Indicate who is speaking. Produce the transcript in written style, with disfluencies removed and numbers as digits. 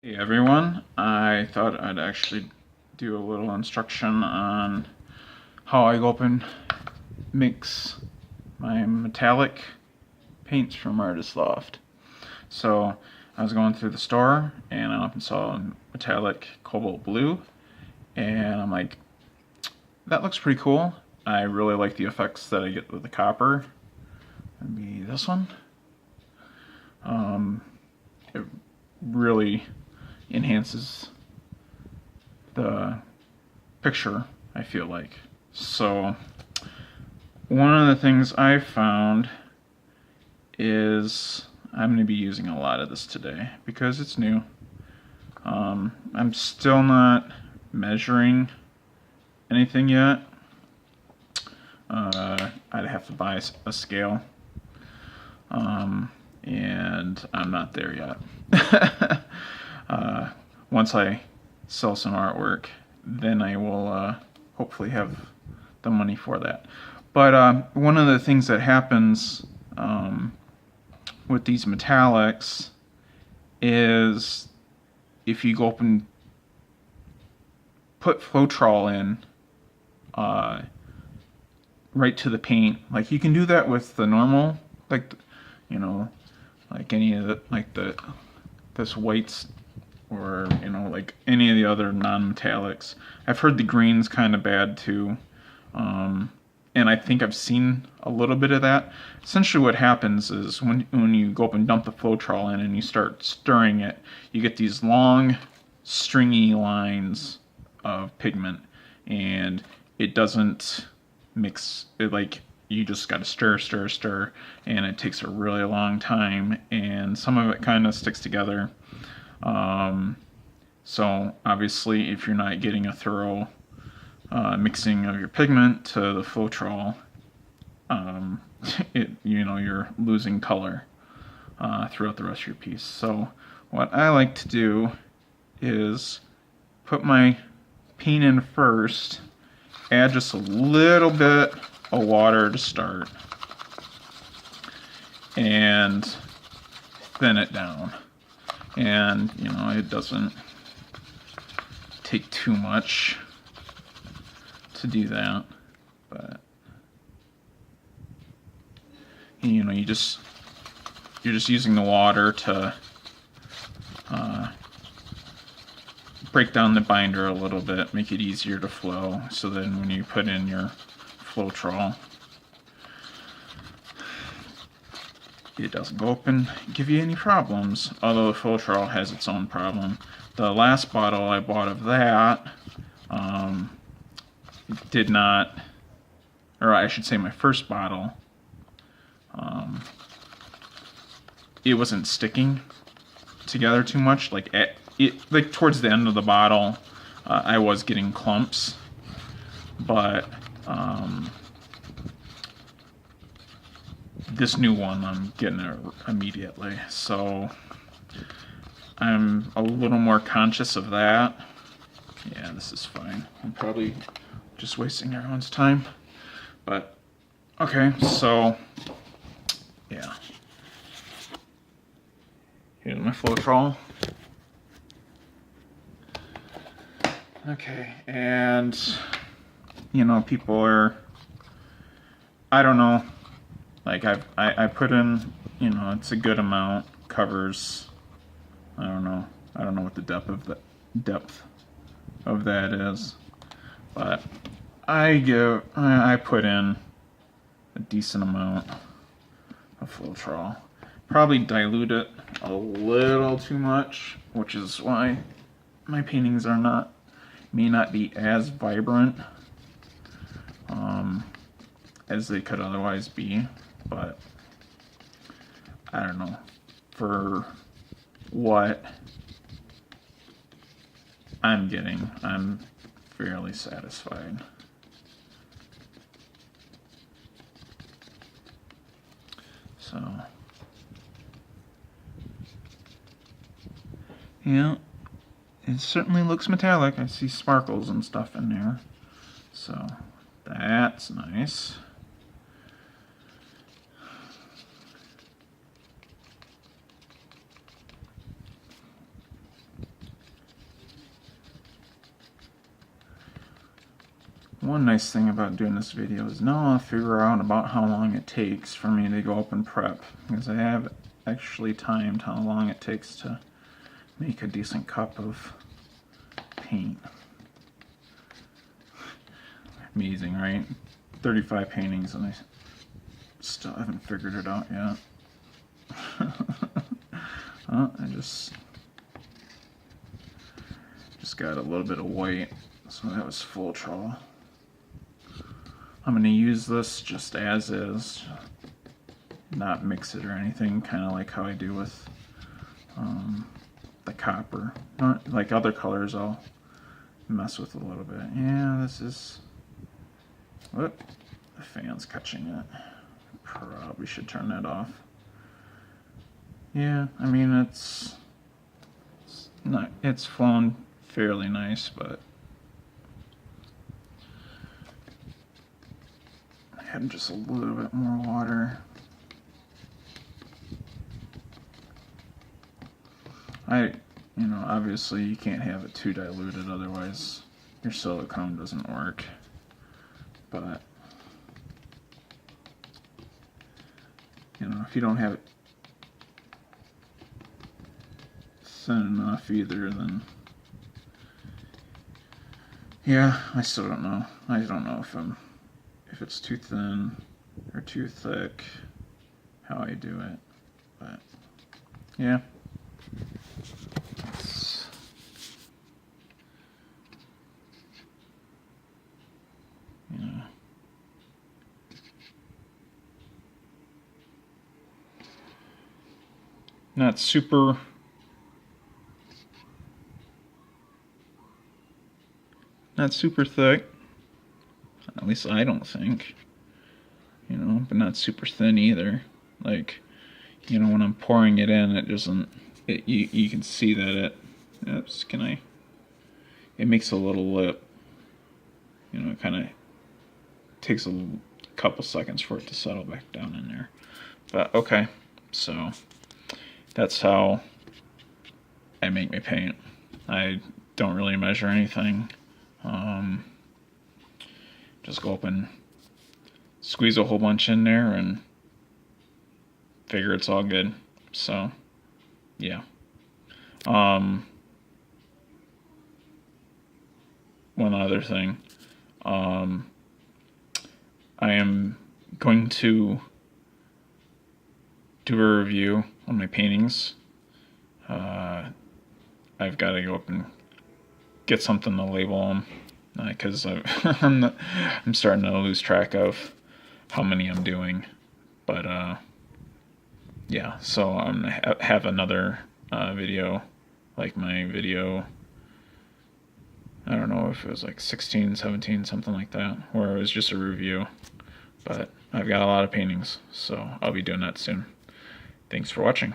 Speaker 1: Hey everyone, I thought I'd actually do a little instruction on how I go up and mix my metallic paints from Artist Loft. So I was going through the store and I up and saw a metallic cobalt blue and I'm like, that looks pretty cool. I really like the effects that I get with the copper. Maybe this one. It really enhances the picture, I feel like. So one of the things I found is I'm going to be using a lot of this today because it's new. I'm still not measuring anything yet. I'd have to buy a scale, and I'm not there yet. Once I sell some artwork, then I will hopefully have the money for that. But one of the things that happens with these metallics is if you go up and put Floetrol in right to the paint, like you can do that with the normal, like, you know, like any of the, like this whites, or like any of the other non-metallics. I've heard the green's kind of bad too, and I think I've seen a little bit of that. Essentially what happens is when you go up and dump the Floetrol in and you start stirring it, you get these long stringy lines of pigment, and it doesn't mix it. Like, you just got to stir, and it takes a really long time, and some of it kind of sticks together. So obviously if you're not getting a thorough mixing of your pigment to the Floetrol, you're losing color throughout the rest of your piece. So what I like to do is put my paint in first, add just a little bit of water to start, and thin it down. And it doesn't take too much to do that, but you're just using the water to break down the binder a little bit, make it easier to flow, so then when you put in your Floetrol, it doesn't go up and give you any problems, although the Floetrol has its own problem. The last bottle I bought of that did not, or I should say my first bottle, it wasn't sticking together too much. Like towards the end of the bottle, I was getting clumps, but this new one, I'm getting it immediately. So I'm a little more conscious of that. Yeah, this is fine. I'm probably just wasting everyone's time. But, okay, so, yeah. Here's my Floetrol. Okay, and, people are, I don't know, like I put in, it's a good amount, covers, I don't know what the depth of that is, but I put in a decent amount of Floetrol. Probably dilute it a little too much, which is why my paintings may not be as vibrant as they could otherwise be, but I don't know, for what I'm getting, I'm fairly satisfied. So, yeah, it certainly looks metallic. I see sparkles and stuff in there, so that's nice. One nice thing about doing this video is now I'll figure out about how long it takes for me to go up and prep, because I have actually timed how long it takes to make a decent cup of paint. Amazing, right? 35 paintings and I still haven't figured it out yet. I just got a little bit of white, so that was full trouble. I'm going to use this just as is, not mix it or anything, kind of like how I do with the copper. Not like other colors I'll mess with a little bit. Yeah, this is... Whoop, the fan's catching it. Probably should turn that off. Yeah, I mean it's flown fairly nice, but I had just a little bit more water. Obviously you can't have it too diluted, otherwise your silicone doesn't work. But if you don't have it thin enough either, then yeah, I still don't know. I don't know if it's too thin or too thick, how I do it. But yeah. Not super thick, at least I don't think, but not super thin either. Like, when I'm pouring it in, it doesn't, you can see that it makes a little lip, it kind of takes a couple seconds for it to settle back down in there. But okay, so that's how I make my paint. I don't really measure anything. Just go up and squeeze a whole bunch in there and figure it's all good. So, yeah. One other thing. I am going to do a review on my paintings. I've got to go up and get something to label them, because I'm starting to lose track of how many I'm doing. But yeah, so I'm gonna have another video, like my video, I don't know if it was like 16, 17, something like that, where it was just a review. But I've got a lot of paintings, so I'll be doing that soon. Thanks for watching.